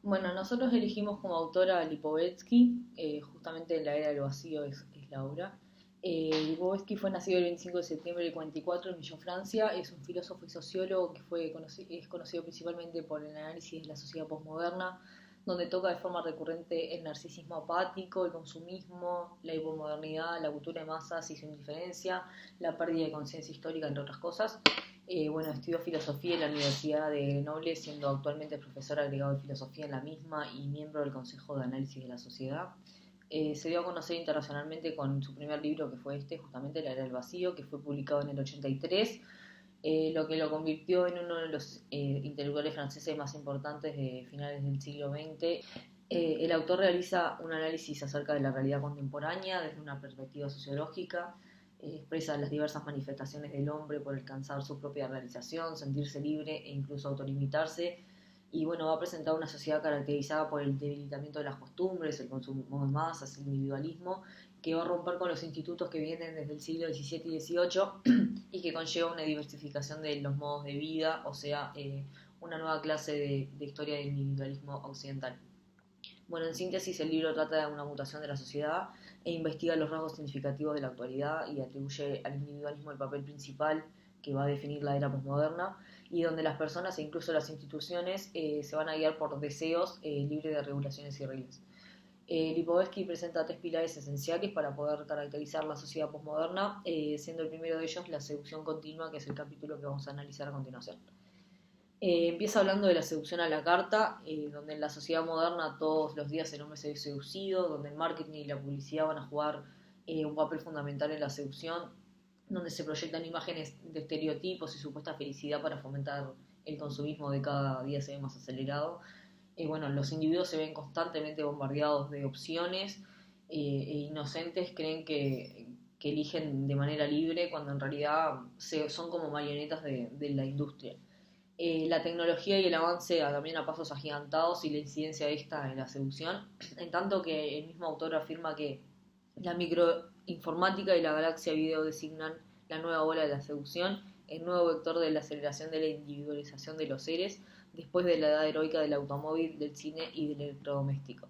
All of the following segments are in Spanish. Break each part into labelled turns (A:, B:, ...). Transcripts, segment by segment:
A: Bueno, nosotros elegimos como autora a Lipovetsky, justamente La Era del Vacío es la obra. Lipovetsky fue nacido el 25 de septiembre del 44 en Lyon, Francia. Es un filósofo y sociólogo que es conocido principalmente por el análisis de la sociedad posmoderna, donde toca de forma recurrente el narcisismo apático, el consumismo, la hipomodernidad, la cultura de masas y su indiferencia, la pérdida de conciencia histórica, entre otras cosas. Bueno, estudió filosofía en la Universidad de Grenoble, siendo actualmente profesor agregado de filosofía en la misma y miembro del Consejo de Análisis de la Sociedad. Se dio a conocer internacionalmente con su primer libro, que fue justamente La Era del Vacío, que fue publicado en el 83, lo que lo convirtió en uno de los intelectuales franceses más importantes de finales del siglo XX. El autor realiza un análisis acerca de la realidad contemporánea desde una perspectiva sociológica, expresa las diversas manifestaciones del hombre por alcanzar su propia realización, sentirse libre e incluso autolimitarse. Y bueno, va a presentar una sociedad caracterizada por el debilitamiento de las costumbres, el consumo de masas, el individualismo, que va a romper con los institutos que vienen desde el siglo XVII y XVIII y que conlleva una diversificación de los modos de vida, o sea, una nueva clase de historia del individualismo occidental. Bueno, en síntesis, el libro trata de una mutación de la sociedad e investiga los rasgos significativos de la actualidad y atribuye al individualismo el papel principal que va a definir la era posmoderna y donde las personas e incluso las instituciones se van a guiar por deseos libres de regulaciones y reglas. Lipovetsky presenta tres pilares esenciales para poder caracterizar la sociedad posmoderna, siendo el primero de ellos la seducción continua, que es el capítulo que vamos a analizar a continuación. Empieza hablando de la seducción a la carta, donde en la sociedad moderna todos los días el hombre se ve seducido, donde el marketing y la publicidad van a jugar un papel fundamental en la seducción, donde se proyectan imágenes de estereotipos y supuesta felicidad para fomentar el consumismo de cada día se ve más acelerado. Bueno, los individuos se ven constantemente bombardeados de opciones e inocentes creen que eligen de manera libre cuando en realidad son como marionetas de la industria. La tecnología y el avance también a pasos agigantados y la incidencia de esta en la seducción, en tanto que el mismo autor afirma que la microinformática y la galaxia video designan la nueva ola de la seducción, el nuevo vector de la aceleración de la individualización de los seres, después de la edad heroica del automóvil, del cine y del electrodoméstico.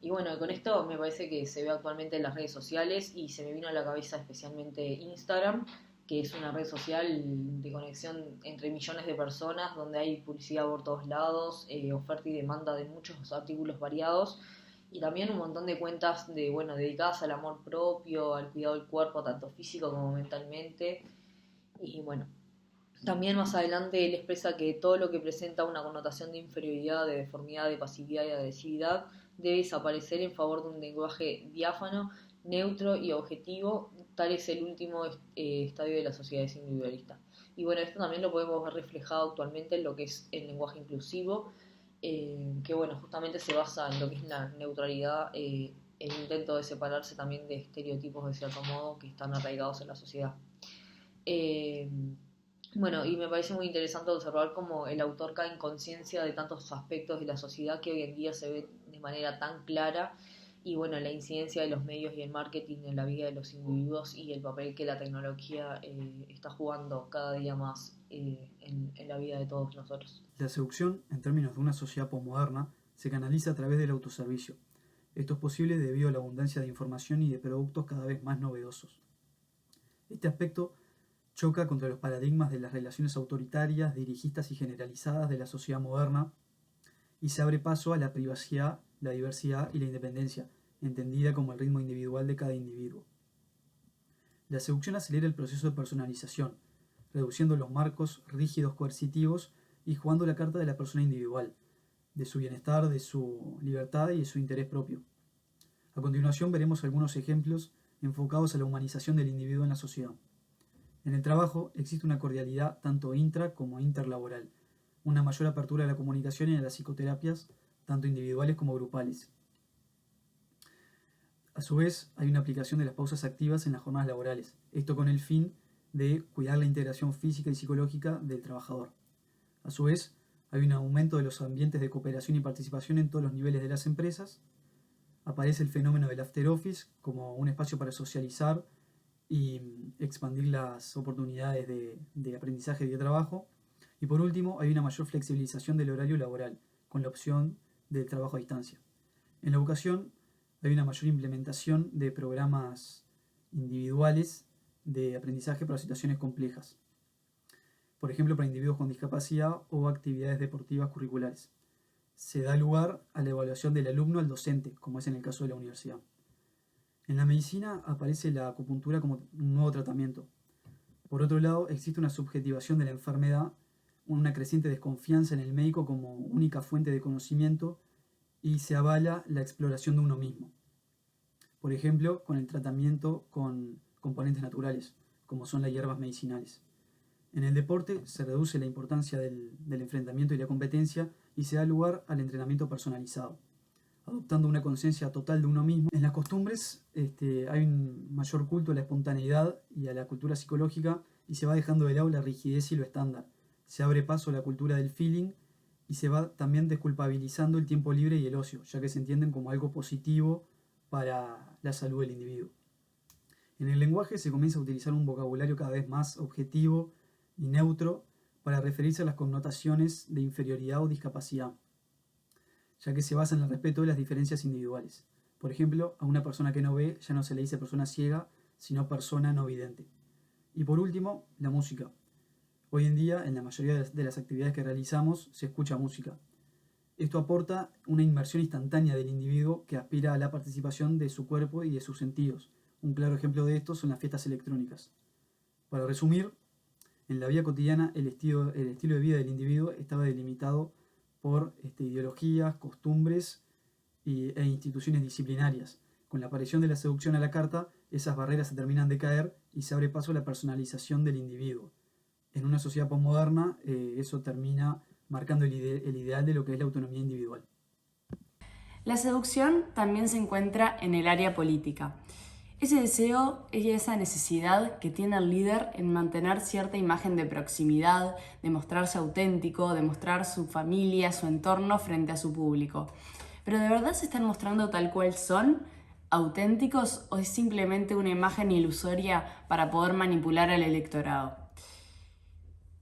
A: Y bueno, con esto me parece que se ve actualmente en las redes sociales y se me vino a la cabeza especialmente Instagram, que es una red social de conexión entre millones de personas, donde hay publicidad por todos lados, oferta y demanda de muchos artículos variados, y también un montón de cuentas bueno, dedicadas al amor propio, al cuidado del cuerpo, tanto físico como mentalmente. Y bueno, también más adelante él expresa que todo lo que presenta una connotación de inferioridad, de deformidad, de pasividad y de agresividad debe desaparecer en favor de un lenguaje diáfano, neutro y objetivo. Tal es el último estadio de las sociedades individualistas. Y bueno, esto también lo podemos ver reflejado actualmente en lo que es el lenguaje inclusivo, que bueno, justamente se basa en lo que es la neutralidad, el intento de separarse también de estereotipos de cierto modo que están arraigados en la sociedad. Eh, bueno, y me parece muy interesante observar cómo el autor cae en conciencia de tantos aspectos de la sociedad que hoy en día se ve de manera tan clara y bueno, la incidencia de los medios y el marketing en la vida de los individuos y el papel que la tecnología está jugando cada día más en la vida de todos nosotros.
B: La seducción, en términos de una sociedad posmoderna, se canaliza a través del autoservicio. Esto es posible debido a la abundancia de información y de productos cada vez más novedosos. Este aspecto choca contra los paradigmas de las relaciones autoritarias, dirigistas y generalizadas de la sociedad moderna y se abre paso a la privacidad, la diversidad y la independencia, entendida como el ritmo individual de cada individuo. La seducción acelera el proceso de personalización, reduciendo los marcos rígidos coercitivos y jugando la carta de la persona individual, de su bienestar, de su libertad y de su interés propio. A continuación veremos algunos ejemplos enfocados a la humanización del individuo en la sociedad. En el trabajo existe una cordialidad tanto intra como interlaboral, una mayor apertura a la comunicación y a las psicoterapias, tanto individuales como grupales. A su vez, hay una aplicación de las pausas activas en las jornadas laborales, esto con el fin de cuidar la integración física y psicológica del trabajador. A su vez, hay un aumento de los ambientes de cooperación y participación en todos los niveles de las empresas. Aparece el fenómeno del after office como un espacio para socializar y expandir las oportunidades de aprendizaje y de trabajo. Y por último, hay una mayor flexibilización del horario laboral, con la opción del trabajo a distancia. En la educación hay una mayor implementación de programas individuales de aprendizaje para situaciones complejas, por ejemplo para individuos con discapacidad o actividades deportivas curriculares. Se da lugar a la evaluación del alumno al docente, como es en el caso de la universidad. En la medicina aparece la acupuntura como un nuevo tratamiento. Por otro lado, existe una subjetivación de la enfermedad, una creciente desconfianza en el médico como única fuente de conocimiento y se avala la exploración de uno mismo. Por ejemplo, con el tratamiento con componentes naturales, como son las hierbas medicinales. En el deporte se reduce la importancia del enfrentamiento y la competencia y se da lugar al entrenamiento personalizado, adoptando una conciencia total de uno mismo. En las costumbres hay un mayor culto a la espontaneidad y a la cultura psicológica y se va dejando de lado la rigidez y lo estándar. Se abre paso a la cultura del feeling y se va también desculpabilizando el tiempo libre y el ocio, ya que se entienden como algo positivo para la salud del individuo. En el lenguaje se comienza a utilizar un vocabulario cada vez más objetivo y neutro para referirse a las connotaciones de inferioridad o discapacidad, ya que se basa en el respeto de las diferencias individuales. Por ejemplo, a una persona que no ve ya no se le dice persona ciega, sino persona no vidente. Y por último, la música. Hoy en día, en la mayoría de las actividades que realizamos, se escucha música. Esto aporta una inmersión instantánea del individuo que aspira a la participación de su cuerpo y de sus sentidos. Un claro ejemplo de esto son las fiestas electrónicas. Para resumir, en la vida cotidiana el estilo de vida del individuo estaba delimitado por ideologías, costumbres e instituciones disciplinarias. Con la aparición de la seducción a la carta, esas barreras se terminan de caer y se abre paso a la personalización del individuo. En una sociedad posmoderna, eso termina marcando el ideal de lo que es la autonomía individual.
C: La seducción también se encuentra en el área política. Ese deseo y esa necesidad que tiene el líder en mantener cierta imagen de proximidad, de mostrarse auténtico, de mostrar su familia, su entorno frente a su público. ¿Pero de verdad se están mostrando tal cual son, auténticos, o es simplemente una imagen ilusoria para poder manipular al electorado?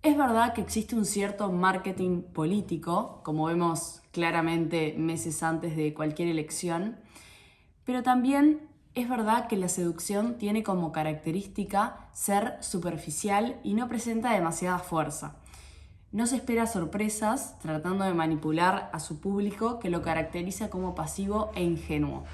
C: Es verdad que existe un cierto marketing político, como vemos claramente meses antes de cualquier elección, pero también es verdad que la seducción tiene como característica ser superficial y no presenta demasiada fuerza. No se espera sorpresas tratando de manipular a su público, que lo caracteriza como pasivo e ingenuo.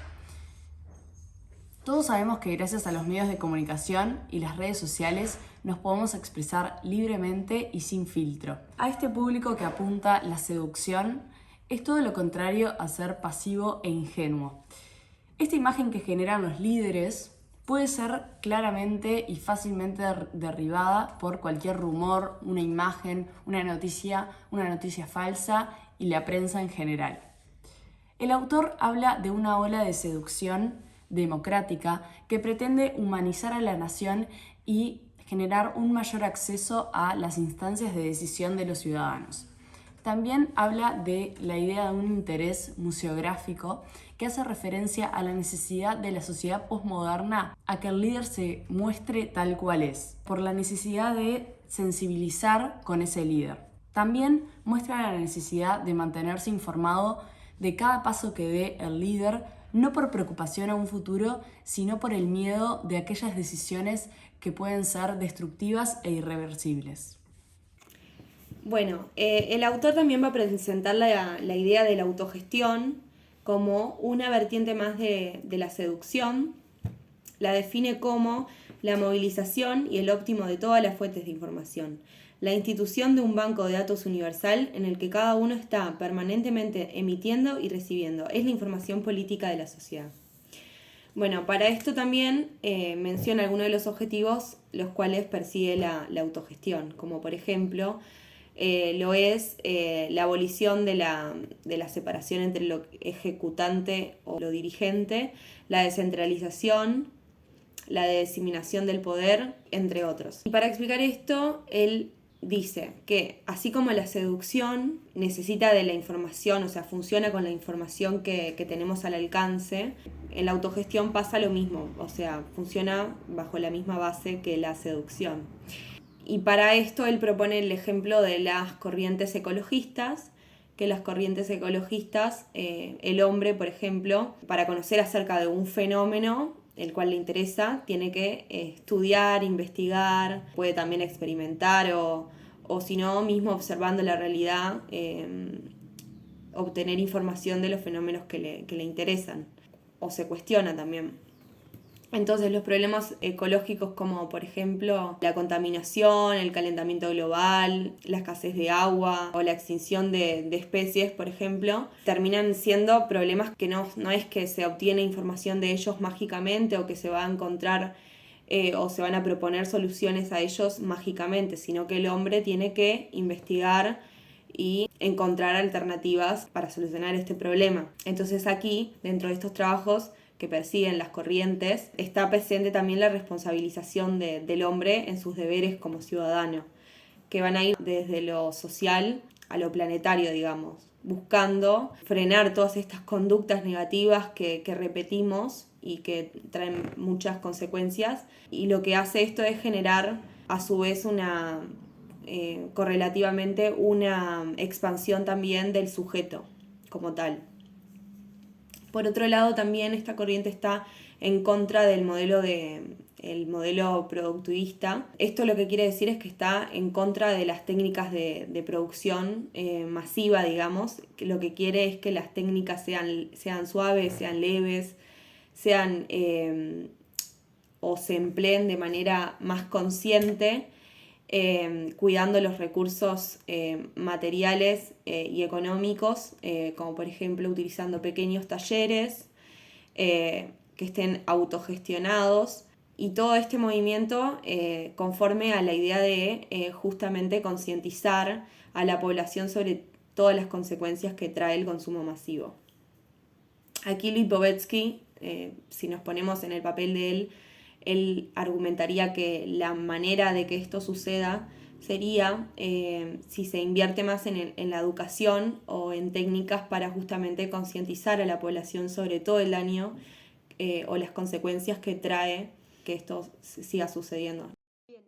C: Todos sabemos que gracias a los medios de comunicación y las redes sociales nos podemos expresar libremente y sin filtro. A este público que apunta la seducción es todo lo contrario a ser pasivo e ingenuo. Esta imagen que generan los líderes puede ser claramente y fácilmente derribada por cualquier rumor, una imagen, una noticia falsa y la prensa en general. El autor habla de una ola de seducción democrática que pretende humanizar a la nación y generar un mayor acceso a las instancias de decisión de los ciudadanos. También habla de la idea de un interés museográfico que hace referencia a la necesidad de la sociedad posmoderna a que el líder se muestre tal cual es, por la necesidad de sensibilizar con ese líder. También muestra la necesidad de mantenerse informado de cada paso que dé el líder, no por preocupación a un futuro, sino por el miedo de aquellas decisiones que pueden ser destructivas e irreversibles.
D: Bueno, el autor también va a presentar la idea de la autogestión como una vertiente más de la seducción. La define como la movilización y el óptimo de todas las fuentes de información. La institución de un banco de datos universal en el que cada uno está permanentemente emitiendo y recibiendo. Es la información política de la sociedad. Bueno, para esto también menciona algunos de los objetivos los cuales persigue la autogestión, como por ejemplo lo es la abolición de la separación entre lo ejecutante o lo dirigente, la descentralización, la diseminación del poder, entre otros. Y para explicar esto, él dice que así como la seducción necesita de la información, o sea, funciona con la información que tenemos al alcance, en la autogestión pasa lo mismo, o sea, funciona bajo la misma base que la seducción. Y para esto él propone el ejemplo de las corrientes ecologistas que las corrientes ecologistas, el hombre, por ejemplo, para conocer acerca de un fenómeno el cual le interesa, tiene que estudiar, investigar, puede también experimentar o si no, mismo observando la realidad, obtener información de los fenómenos que le interesan o se cuestiona también. Entonces los problemas ecológicos como por ejemplo la contaminación, el calentamiento global, la escasez de agua o la extinción de especies, por ejemplo, terminan siendo problemas que no es que se obtiene información de ellos mágicamente o que se va a encontrar o se van a proponer soluciones a ellos mágicamente, sino que el hombre tiene que investigar y encontrar alternativas para solucionar este problema. Entonces aquí, dentro de estos trabajos que persiguen las corrientes, está presente también la responsabilización del hombre en sus deberes como ciudadano, que van a ir desde lo social a lo planetario, digamos, buscando frenar todas estas conductas negativas que repetimos y que traen muchas consecuencias. Y lo que hace esto es generar a su vez correlativamente una expansión también del sujeto como tal. Por otro lado, también esta corriente está en contra del el modelo productivista. Esto lo que quiere decir es que está en contra de las técnicas de producción masiva, digamos. Lo que quiere es que las técnicas sean suaves, sean leves, o se empleen de manera más consciente, cuidando los recursos materiales y económicos, como por ejemplo utilizando pequeños talleres que estén autogestionados, y todo este movimiento conforme a la idea de justamente concientizar a la población sobre todas las consecuencias que trae el consumo masivo. Aquí Lipovetsky, si nos ponemos en el papel de él argumentaría que la manera de que esto suceda sería si se invierte más en la educación o en técnicas para justamente concientizar a la población sobre todo el daño o las consecuencias que trae que esto siga sucediendo.
E: Bien,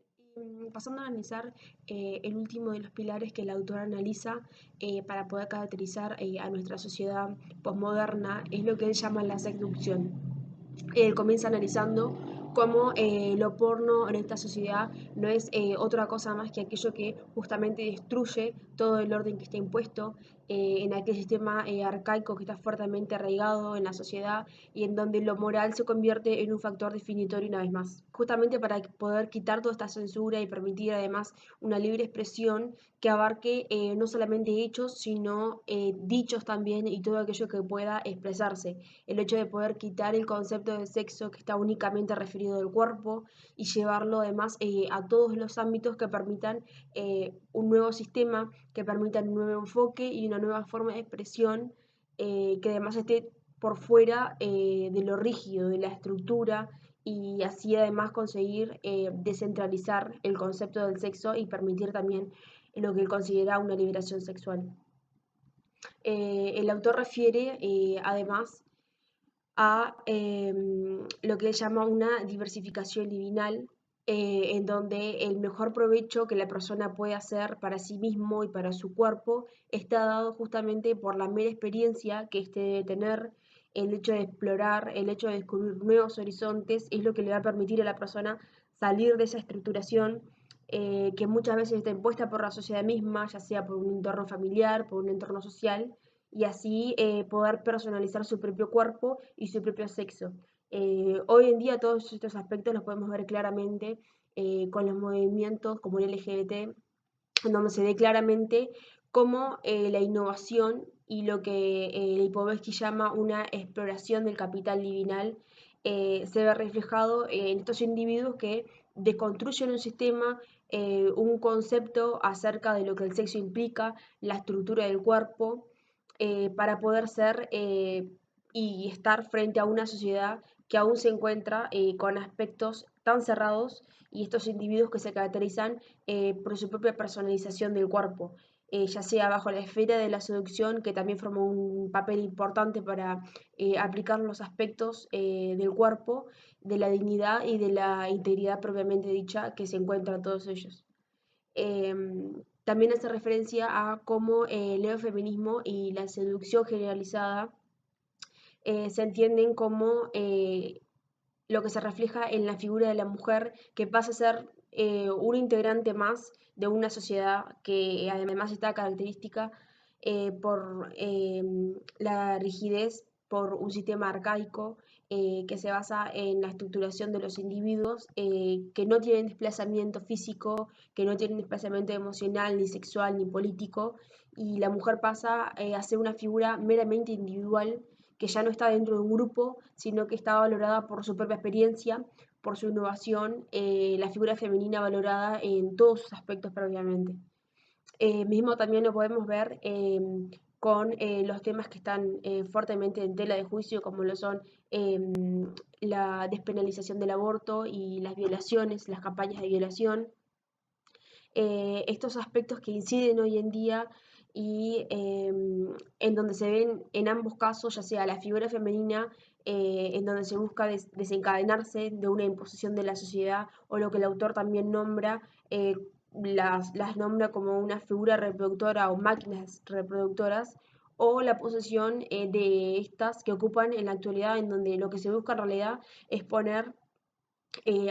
E: y pasando a analizar el último de los pilares que el autor analiza para poder caracterizar a nuestra sociedad posmoderna, es lo que él llama la seducción. Él comienza analizando cómo lo porno en esta sociedad no es otra cosa más que aquello que justamente destruye todo el orden que está impuesto en aquel sistema arcaico que está fuertemente arraigado en la sociedad y en donde lo moral se convierte en un factor definitorio una vez más. Justamente para poder quitar toda esta censura y permitir además una libre expresión que abarque no solamente hechos, sino dichos también y todo aquello que pueda expresarse. El hecho de poder quitar el concepto de sexo que está únicamente referido al cuerpo y llevarlo además a todos los ámbitos que permitan un nuevo sistema, que permitan un nuevo enfoque y una nueva forma de expresión que además esté por fuera de lo rígido, de la estructura, y así además conseguir descentralizar el concepto del sexo y permitir también lo que él considera una liberación sexual. El autor refiere además a lo que él llama una diversificación libidinal, en donde el mejor provecho que la persona puede hacer para sí mismo y para su cuerpo está dado justamente por la mera experiencia que éste debe tener. El hecho de explorar, el hecho de descubrir nuevos horizontes es lo que le va a permitir a la persona salir de esa estructuración que muchas veces está impuesta por la sociedad misma, ya sea por un entorno familiar, por un entorno social, y así poder personalizar su propio cuerpo y su propio sexo. Hoy en día todos estos aspectos los podemos ver claramente con los movimientos como el LGBT, donde se ve claramente cómo la innovación y lo que Lipovetsky llama una exploración del capital libidinal se ve reflejado en estos individuos que desconstruyen un sistema, un concepto acerca de lo que el sexo implica, la estructura del cuerpo, para poder ser y estar frente a una sociedad que aún se encuentra con aspectos tan cerrados y estos individuos que se caracterizan por su propia personalización del cuerpo, ya sea bajo la esfera de la seducción, que también forma un papel importante para aplicar los aspectos del cuerpo, de la dignidad y de la integridad propiamente dicha que se encuentran todos ellos. también hace referencia a cómo el neofeminismo y la seducción generalizada se entienden como lo que se refleja en la figura de la mujer, que pasa a ser un integrante más de una sociedad que además está característica por la rigidez, por un sistema arcaico que se basa en la estructuración de los individuos que no tienen desplazamiento físico, que no tienen desplazamiento emocional, ni sexual, ni político, y la mujer pasa a ser una figura meramente individual que ya no está dentro de un grupo, sino que está valorada por su propia experiencia, por su innovación, la figura femenina valorada en todos sus aspectos previamente. Mismo también lo podemos ver con los temas que están fuertemente en tela de juicio, como lo son la despenalización del aborto y las violaciones, las campañas de violación. Estos aspectos que inciden hoy en día y en donde se ven en ambos casos, ya sea la figura femenina, en donde se busca desencadenarse de una imposición de la sociedad, o lo que el autor también nombra, las nombra como una figura reproductora o máquinas reproductoras, o la posesión de estas que ocupan en la actualidad, en donde lo que se busca en realidad es poner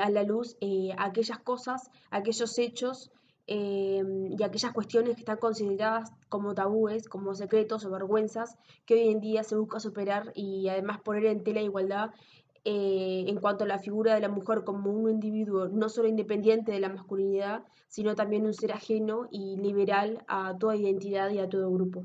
E: a la luz aquellas cosas, aquellos hechos y aquellas cuestiones que están consideradas como tabúes, como secretos o vergüenzas, que hoy en día se busca superar y además poner en tela de igualdad en cuanto a la figura de la mujer como un individuo no solo independiente de la masculinidad, sino también un ser ajeno y liberal a toda identidad y a todo grupo.